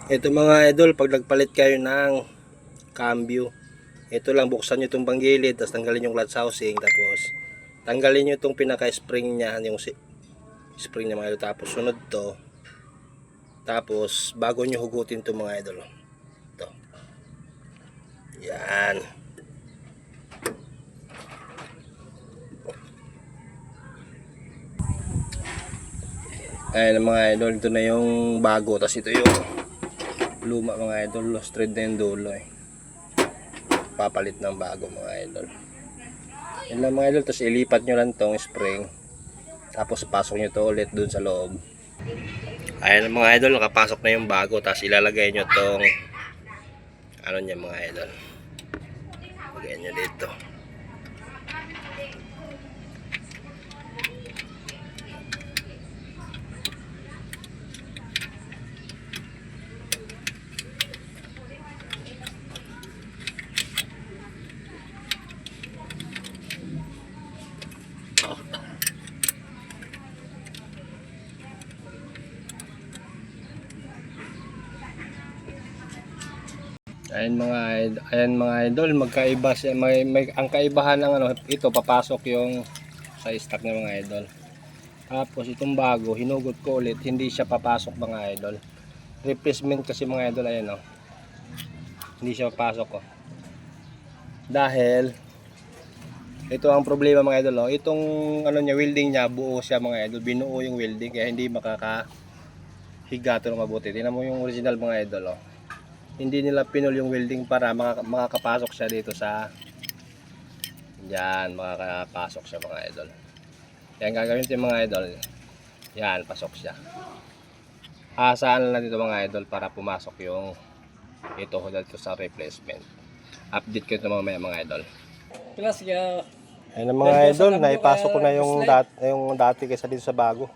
Ito mga idol, pag nagpalit kayo ng cambio, ito lang, buksan nyo itong panggilid, tapos tanggalin yung clutch housing, tapos tanggalin nyo itong pinaka-spring niya, yung spring niya mga idol, tapos sunod to, tapos bago nyo hugutin ito mga idol, ito, yan. Ayan mga idol, ito na yung bago, tapos ito yung luma mga idol, lost thread na yung dulo papalit ng bago mga idol. Yan lang mga idol, tapos ilipat nyo lang tong spring, tapos pasok nyo to ulit dun sa loob. Ayan mga idol, nakapasok na yung bago, tapos ilalagay nyo tong ano niya mga idol, lagay nyo dito. Ayan mga idol, magkaiba siya, ang kaibahan ng ano, ito papasok yung sa stock ng mga idol. Tapos itong bago, hinugot ko ulit, hindi siya papasok mga idol. Replacement kasi mga idol, ayan oh. Hindi siya papasok oh. Dahil ito ang problema mga idol oh. Itong ano niya, welding niya, buo siya mga idol, binuo yung welding kaya hindi makakahiga ito ng mabuti. Tingnan mo yung original mga idol oh. Hindi nila pinol yung welding para makakapasok siya dito sa yan, makakapasok siya mga idol. Yan gagawin ito mga idol, yan, pasok siya. Asaan lang dito mga idol para pumasok yung ito dito sa replacement. Update ko ito mamaya mga idol. Plus ya. Ayun mga idol, naipasok ko na yung dati kaysa dito sa bago.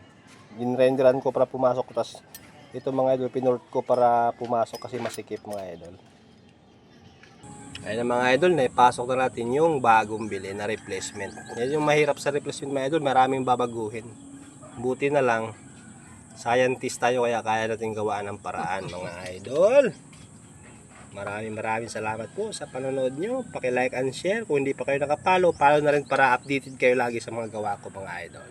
Ginrenderan ko para pumasok, tapos ito mga idol, pinort ko para pumasok kasi masikip mga idol. Ayun mga idol, naipasok na natin yung bagong bili na replacement. Yan yung mahirap sa replacement mga idol, maraming babaguhin. Buti na lang, scientist tayo kaya kaya natin gawaan ng paraan mga idol. Maraming salamat po sa panonood nyo. Paki-like and share. Kung hindi pa kayo nakapalo, follow na rin para updated kayo lagi sa mga gawa ko mga idol.